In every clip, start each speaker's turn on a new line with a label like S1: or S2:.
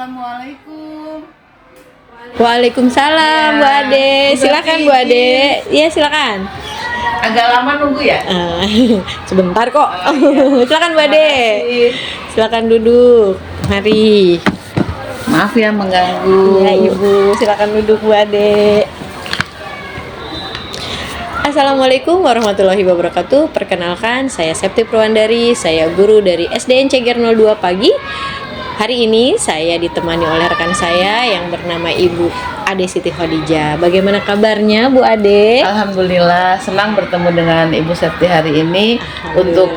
S1: Assalamualaikum.
S2: Waalaikumsalam, Bu Ade. Silakan Bu Ade. Iya, silakan.
S1: Agak lama nunggu ya?
S2: Sebentar kok. Silakan Bu Ade.
S1: Makasih.
S2: Silakan duduk. Mari.
S1: Maaf ya mengganggu.
S2: Ya, Ibu. Silakan duduk Bu Ade. Assalamualaikum warahmatullahi wabarakatuh. Perkenalkan, saya Septi Purwandari. Saya guru dari SDN Ceger 02 Pagi. Hari ini saya ditemani oleh rekan saya yang bernama Ibu Ade Siti Khadijah. Bagaimana kabarnya Bu Ade?
S1: Alhamdulillah, senang bertemu dengan Ibu Septi hari ini untuk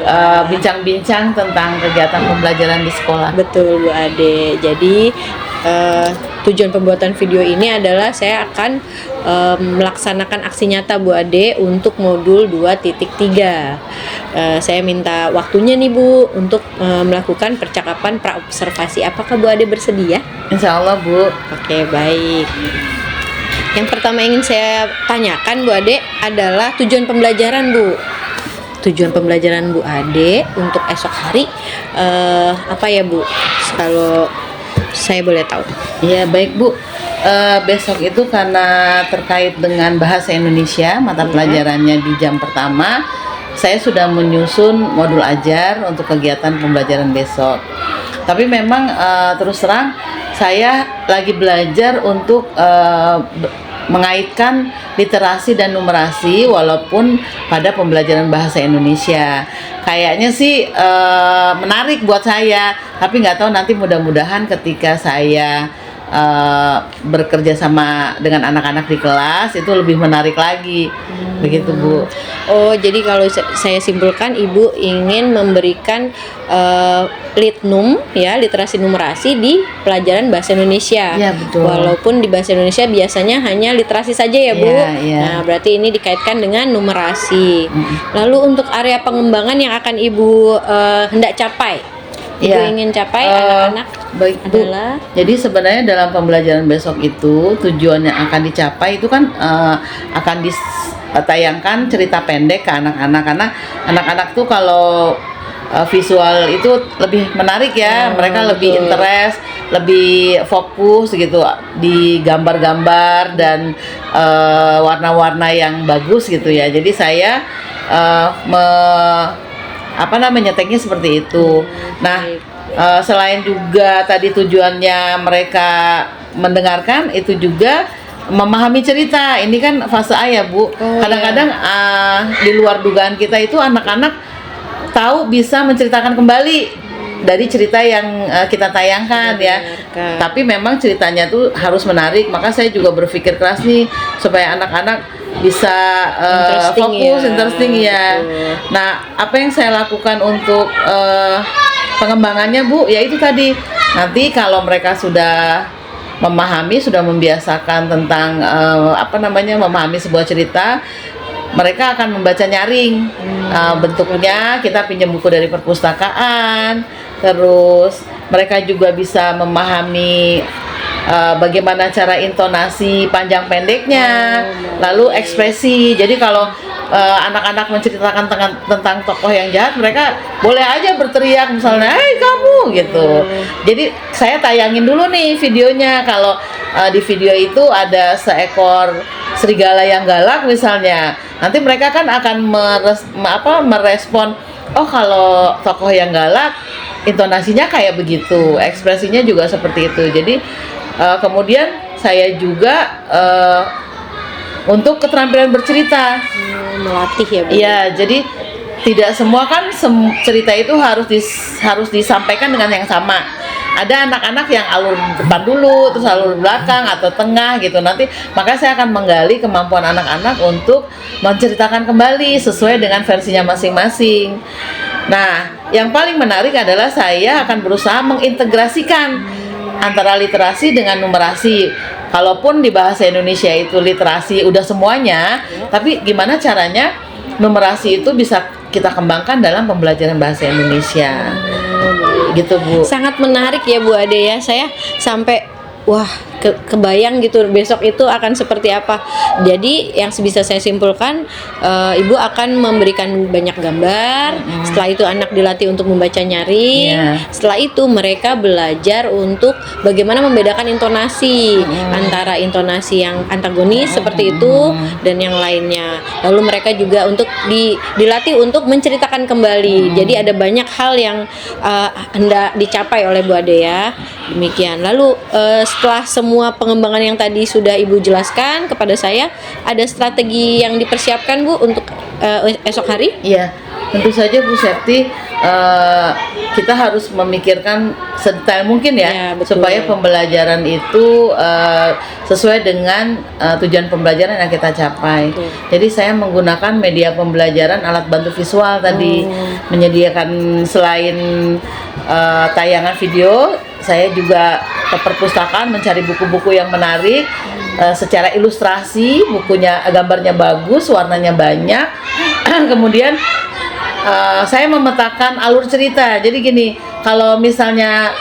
S1: bincang-bincang tentang kegiatan pembelajaran di sekolah.
S2: Betul Bu Ade. Jadi tujuan pembuatan video ini adalah saya akan melaksanakan aksi nyata Bu Ade untuk modul 2.3. Saya minta waktunya nih Bu untuk melakukan percakapan praobservasi. Apakah Bu Ade bersedia?
S1: Insya Allah Bu.
S2: Oke, baik. Yang pertama ingin saya tanyakan Bu Ade adalah tujuan pembelajaran Bu. Tujuan pembelajaran Bu Ade untuk esok hari apa ya Bu? Kalau saya boleh tahu.
S1: Ya baik Bu. Besok itu karena terkait dengan bahasa Indonesia, mata pelajarannya di jam pertama, saya sudah menyusun modul ajar untuk kegiatan pembelajaran besok. Tapi memang terus terang saya lagi belajar untuk mengaitkan literasi dan numerasi walaupun pada pembelajaran bahasa Indonesia. Kayaknya sih menarik buat saya, tapi nggak tahu nanti mudah-mudahan ketika saya bekerja sama dengan anak-anak di kelas itu lebih menarik lagi. Begitu Bu.
S2: Oh, jadi kalau saya simpulkan Ibu ingin memberikan litnum ya, literasi numerasi di pelajaran bahasa Indonesia.
S1: Ya, betul.
S2: Walaupun di bahasa Indonesia biasanya hanya literasi saja ya Bu.
S1: Ya.
S2: Nah, berarti ini dikaitkan dengan numerasi. Lalu untuk area pengembangan yang akan Ibu hendak capai, Ibu ingin capai anak-anak
S1: baik Bu.
S2: adalah.
S1: Jadi sebenarnya dalam pembelajaran besok itu tujuan yang akan dicapai itu kan akan ditayangkan cerita pendek ke anak-anak, karena anak-anak tuh kalau visual itu lebih menarik ya, mereka lebih interest, lebih fokus gitu di gambar-gambar dan warna-warna yang bagus gitu ya. Jadi saya nyeteknya seperti itu. Nah, selain juga tadi tujuannya mereka mendengarkan, itu juga memahami cerita. Ini kan fase A ya Bu. Kadang-kadang di luar dugaan kita itu anak-anak tahu bisa menceritakan kembali dari cerita yang kita tayangkan ya. Tapi memang ceritanya tuh harus menarik. Maka saya juga berpikir keras nih supaya anak-anak bisa fokus, interesting ya. Nah, apa yang saya lakukan untuk pengembangannya Bu? Ya itu tadi. Nanti kalau mereka sudah memahami, sudah membiasakan tentang memahami sebuah cerita, mereka akan membaca nyaring. Bentuknya kita pinjam buku dari perpustakaan, terus mereka juga bisa memahami bagaimana cara intonasi panjang pendeknya, lalu ekspresi. Jadi kalau anak-anak menceritakan tentang tokoh yang jahat, mereka boleh aja berteriak misalnya, "Hei kamu!" gitu. Jadi saya tayangin dulu nih videonya. Kalau di video itu ada seekor serigala yang galak misalnya, nanti mereka kan akan merespon, oh kalau tokoh yang galak intonasinya kayak begitu, ekspresinya juga seperti itu. Jadi kemudian saya juga untuk keterampilan bercerita
S2: Melatih ya Bu.
S1: iya, jadi tidak semua kan cerita itu harus disampaikan dengan yang sama. Ada anak-anak yang alur depan dulu, terus alur belakang atau tengah gitu. Nanti maka saya akan menggali kemampuan anak-anak untuk menceritakan kembali sesuai dengan versinya masing-masing. Nah, yang paling menarik adalah saya akan berusaha mengintegrasikan antara literasi dengan numerasi. Kalaupun di bahasa Indonesia itu literasi udah semuanya, tapi gimana caranya numerasi itu bisa kita kembangkan dalam pembelajaran bahasa Indonesia. Gitu Bu.
S2: Sangat menarik ya Bu Ade ya. Saya sampai wah, kebayang gitu besok itu akan seperti apa. Jadi yang bisa saya simpulkan, ibu akan memberikan banyak gambar. Setelah itu anak dilatih untuk membaca nyaring. Setelah itu mereka belajar untuk bagaimana membedakan intonasi antara intonasi yang antagonis seperti itu dan yang lainnya. Lalu mereka juga untuk dilatih untuk menceritakan kembali. Jadi ada banyak hal yang hendak dicapai oleh Bu Ade ya. Demikian. Lalu setelah semua pengembangan yang tadi sudah Ibu jelaskan kepada saya, ada strategi yang dipersiapkan Bu untuk esok hari?
S1: Iya, tentu saja Bu Septi, kita harus memikirkan sedetail mungkin ya, supaya pembelajaran itu sesuai dengan tujuan pembelajaran yang kita capai. Jadi saya menggunakan media pembelajaran alat bantu visual tadi, menyediakan selain tayangan video, saya juga ke perpustakaan mencari buku-buku yang menarik secara ilustrasi, bukunya gambarnya bagus, warnanya banyak. Kemudian saya memetakan alur cerita. Jadi gini, kalau misalnya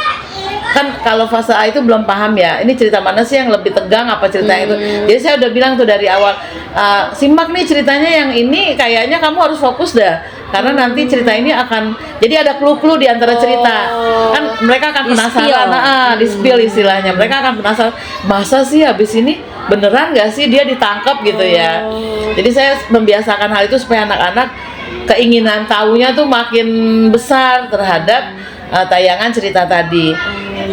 S1: kan kalau fase A itu belum paham ya, ini cerita mana sih yang lebih tegang, apa cerita itu. Jadi saya udah bilang tuh dari awal, simak nih ceritanya yang ini, kayaknya kamu harus fokus dah, karena nanti cerita ini akan jadi ada clue-clue di antara cerita. Kan mereka akan penasaran, di-spill istilahnya. Mereka akan penasaran, masa sih habis ini beneran nggak sih dia ditangkap gitu ya. Jadi saya membiasakan hal itu supaya anak-anak keinginan tahunya tuh makin besar terhadap tayangan cerita tadi.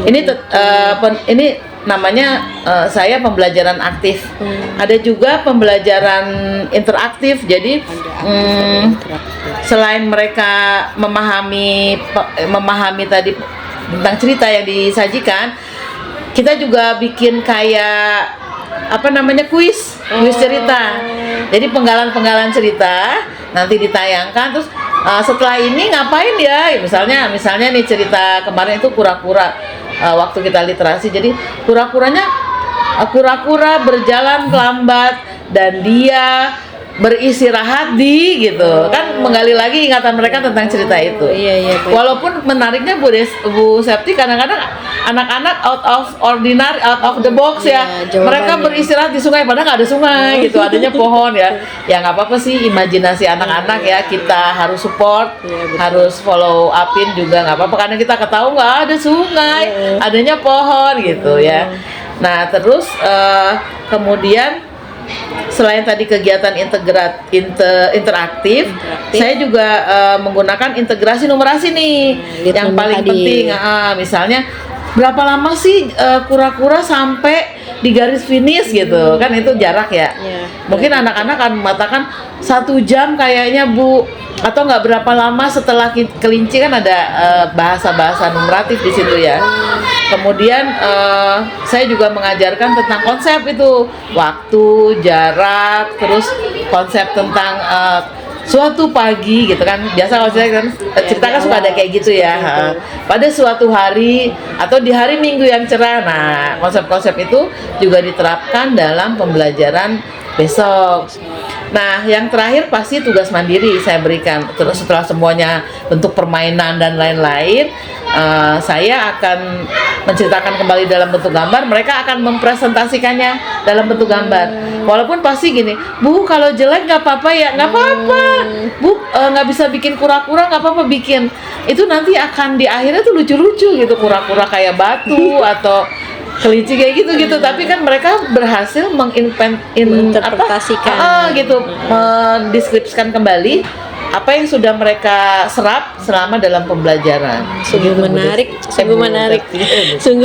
S1: Ini namanya saya pembelajaran aktif. Ada juga pembelajaran interaktif. Jadi selain mereka memahami tadi tentang cerita yang disajikan, kita juga bikin kayak kuis cerita. Jadi penggalan cerita nanti ditayangkan, terus setelah ini ngapain ya? Misalnya nih cerita kemarin itu kura-kura, waktu kita literasi. Jadi kura-kura berjalan lambat dan dia beristirahat di gitu, kan menggali lagi ingatan mereka tentang cerita itu. Walaupun menariknya Bu Septi, kadang-kadang anak-anak out of the box ya. Mereka beristirahat di sungai, padahal nggak ada sungai gitu, adanya pohon ya. Ya nggak apa-apa sih, imajinasi anak-anak ya, kita harus support, harus follow upin juga nggak apa-apa, karena kita ketahui nggak ada sungai, adanya pohon gitu ya. Nah terus kemudian selain tadi kegiatan interaktif, saya juga menggunakan integrasi numerasi nih, yang paling penting. Misalnya berapa lama sih kura-kura sampai di garis finish gitu, kan itu jarak ya. Mungkin anak-anak akan mengatakan 1 jam kayaknya Bu, atau nggak berapa lama setelah kelinci, kan ada bahasa-bahasa numeratif di situ ya. Kemudian saya juga mengajarkan tentang konsep itu, waktu, jarak, terus konsep tentang suatu pagi gitu kan. Biasa kalau cerita kan suka ada kayak gitu ya. Pada suatu hari atau di hari Minggu yang cerah. Nah, konsep-konsep itu juga diterapkan dalam pembelajaran besok. Nah, yang terakhir pasti tugas mandiri saya berikan. Terus setelah semuanya bentuk permainan dan lain-lain, saya akan menceritakan kembali dalam bentuk gambar. Mereka akan mempresentasikannya dalam bentuk gambar. Walaupun pasti gini, Bu, kalau jelek nggak apa-apa ya, nggak apa-apa. Bu, nggak bisa bikin kura-kura, nggak apa-apa bikin. Itu nanti akan di akhirnya tuh lucu-lucu gitu, kura-kura kayak batu atau kelinci kayak gitu. Tapi kan mereka berhasil
S2: menginterpretasikan
S1: gitu, mendeskripsikan kembali apa yang sudah mereka serap selama dalam pembelajaran.
S2: Sungguh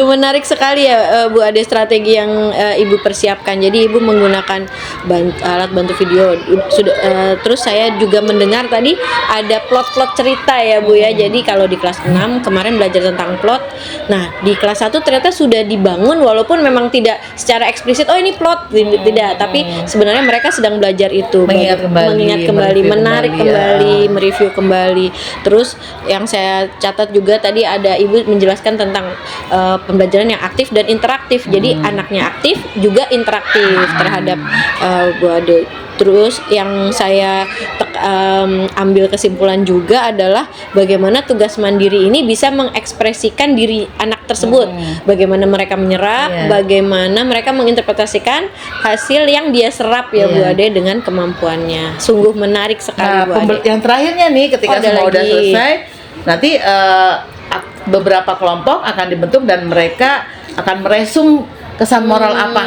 S2: menarik sekali ya Bu Ade, strategi yang Ibu persiapkan. Jadi Ibu menggunakan alat bantu video. Terus saya juga mendengar tadi ada plot cerita ya Bu ya. Jadi kalau di kelas 6 kemarin belajar tentang plot. Nah, di kelas 1 ternyata sudah dibangun, walaupun memang tidak secara eksplisit ini plot, tidak, tapi sebenarnya mereka sedang belajar itu, mengingat kembali, menarik kembali, mereview kembali. Terus yang saya catat juga tadi ada Ibu menjelaskan tentang pembelajaran yang aktif dan interaktif. Jadi anaknya aktif juga interaktif terhadap Bu Ade. Terus yang saya ambil kesimpulan juga adalah bagaimana tugas mandiri ini bisa mengekspresikan diri anak tersebut, bagaimana mereka menyerap, bagaimana mereka menginterpretasikan hasil yang dia serap ya Bu Ade dengan kemampuannya. Sungguh menarik sekali Bu Ade.
S1: Yang terakhirnya nih, ketika semua udah selesai, nanti beberapa kelompok akan dibentuk dan mereka akan meresum kesan moral apa,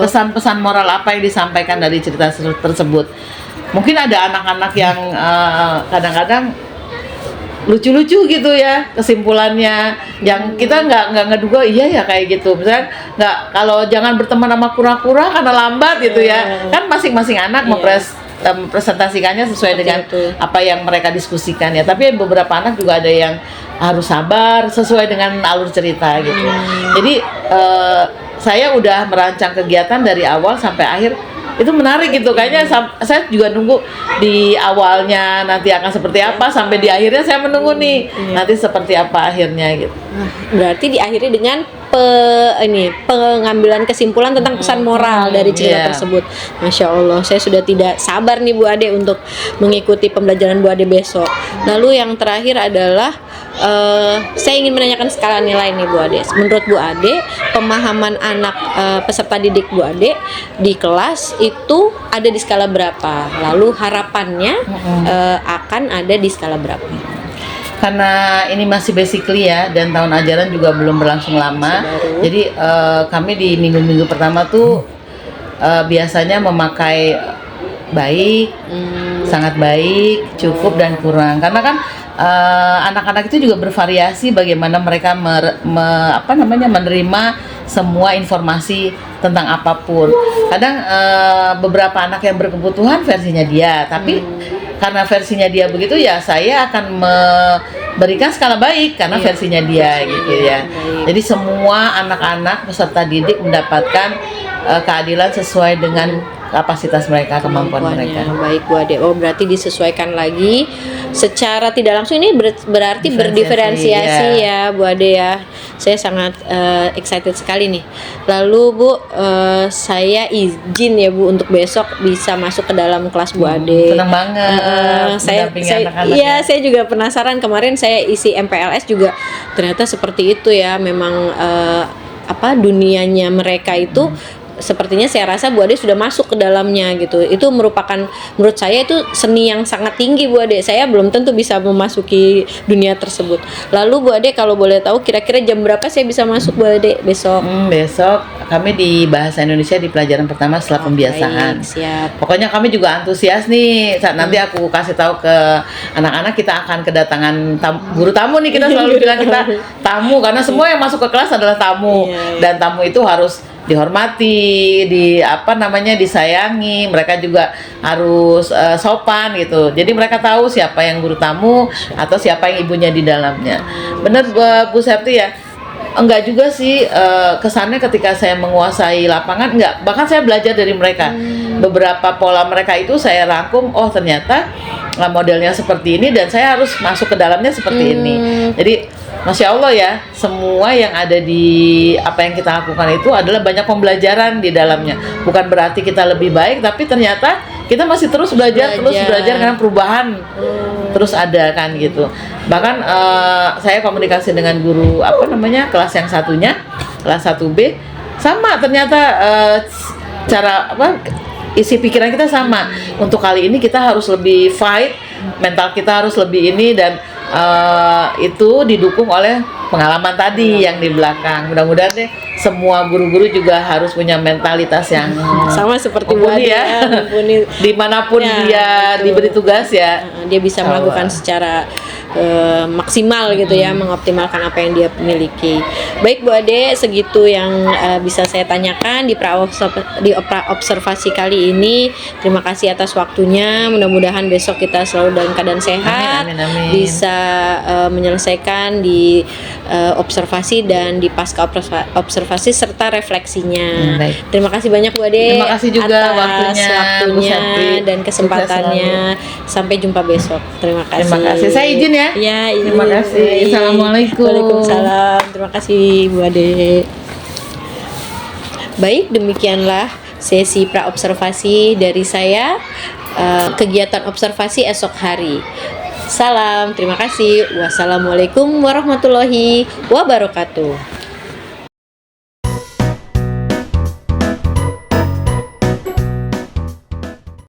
S1: kesan-pesan moral apa yang disampaikan dari cerita tersebut. Mungkin ada anak-anak yang kadang-kadang lucu-lucu gitu ya kesimpulannya, yang kita nggak ngeduga iya ya kayak gitu. Misalnya kalau jangan berteman sama kura-kura karena lambat gitu ya, kan masing-masing anak presentasikannya sesuai dengan apa yang mereka diskusikan ya. Tapi beberapa anak juga ada yang harus sabar sesuai dengan alur cerita gitu. Jadi saya udah merancang kegiatan dari awal sampai akhir, itu menarik gitu. Kayaknya saya juga nunggu di awalnya nanti akan seperti apa, sampai di akhirnya saya menunggu nih nanti seperti apa akhirnya gitu.
S2: Berarti diakhiri dengan pengambilan kesimpulan tentang pesan moral dari cerita tersebut. Masya Allah, saya sudah tidak sabar nih Bu Ade untuk mengikuti pembelajaran Bu Ade besok. Lalu yang terakhir adalah saya ingin menanyakan skala nilai nih Bu Ade. Menurut Bu Ade, pemahaman anak peserta didik Bu Ade di kelas itu ada di skala berapa? Lalu harapannya akan ada di skala berapa?
S1: Karena ini masih basically ya, dan tahun ajaran juga belum berlangsung lama, jadi kami di minggu-minggu pertama tuh biasanya memakai baik, sangat baik, cukup, dan kurang. Karena kan anak-anak itu juga bervariasi bagaimana mereka menerima semua informasi tentang apapun. Kadang beberapa anak yang berkebutuhan versinya dia, tapi karena versinya dia begitu ya, saya akan memberikan skala baik karena versinya dia gitu ya. Jadi semua anak-anak peserta didik mendapatkan keadilan sesuai dengan kapasitas mereka, kemampuan mereka.
S2: Baik Bu Ade. Oh, berarti disesuaikan lagi secara tidak langsung. Ini berarti berdiferensiasi ya Bu Ade ya. Saya sangat excited sekali nih. Lalu Bu, saya izin ya Bu untuk besok bisa masuk ke dalam kelas Bu Ade.
S1: Senang banget.
S2: Saya juga penasaran. Kemarin saya isi MPLS juga ternyata seperti itu ya. Memang dunianya mereka itu sepertinya saya rasa Bu Ade sudah masuk ke dalamnya gitu. Itu merupakan, menurut saya itu seni yang sangat tinggi Bu Ade. Saya belum tentu bisa memasuki dunia tersebut. Lalu Bu Ade kalau boleh tahu kira-kira jam berapa saya bisa masuk Bu Ade besok?
S1: Besok kami di Bahasa Indonesia di pelajaran pertama setelah pembiasaan.
S2: Baik, siap.
S1: Pokoknya kami juga antusias nih. Nanti aku kasih tahu ke anak-anak, kita akan kedatangan guru tamu nih. Kita selalu bilang kita tamu karena semua yang masuk ke kelas adalah tamu. Dan tamu itu harus dihormati, disayangi. Mereka juga harus sopan gitu. Jadi mereka tahu siapa yang guru tamu atau siapa yang ibunya di dalamnya. Benar Bu Septi ya? Enggak juga sih, kesannya ketika saya menguasai lapangan, enggak. Bahkan saya belajar dari mereka. Beberapa pola mereka itu saya rangkum, oh ternyata modelnya seperti ini dan saya harus masuk ke dalamnya seperti ini. Jadi Masya Allah ya, semua yang ada di apa yang kita lakukan itu adalah banyak pembelajaran di dalamnya. Bukan berarti kita lebih baik, tapi ternyata kita masih terus belajar karena perubahan terus ada kan gitu. Bahkan saya komunikasi dengan guru kelas yang satunya, kelas 1B, sama ternyata isi pikiran kita sama. Untuk kali ini kita harus lebih fight, mental kita harus lebih ini, dan itu didukung oleh pengalaman tadi yang di belakang. Mudah-mudahan deh semua guru-guru juga harus punya mentalitas yang
S2: sama seperti Bu Ade ya,
S1: dimanapun dia diberi tugas ya,
S2: dia bisa melakukan secara maksimal gitu ya, mengoptimalkan apa yang dia miliki. Baik Bu Ade, segitu yang bisa saya tanyakan di observasi kali ini. Terima kasih atas waktunya. Mudah-mudahan besok kita selalu dalam keadaan sehat, amin. Bisa menyelesaikan di observasi dan di pasca observasi serta refleksinya. Terima kasih banyak Bu Ade.
S1: Terima kasih juga
S2: atas waktunya dan kesempatannya. Sampai jumpa besok. Terima kasih.
S1: Terima kasih. Saya izin ya.
S2: Ya,
S1: terima kasih. Assalamualaikum.
S2: Waalaikumsalam. Terima kasih Bu Ade. Baik, demikianlah sesi pra observasi dari saya. kegiatan observasi esok hari. Salam, terima kasih. Wassalamualaikum warahmatullahi wabarakatuh.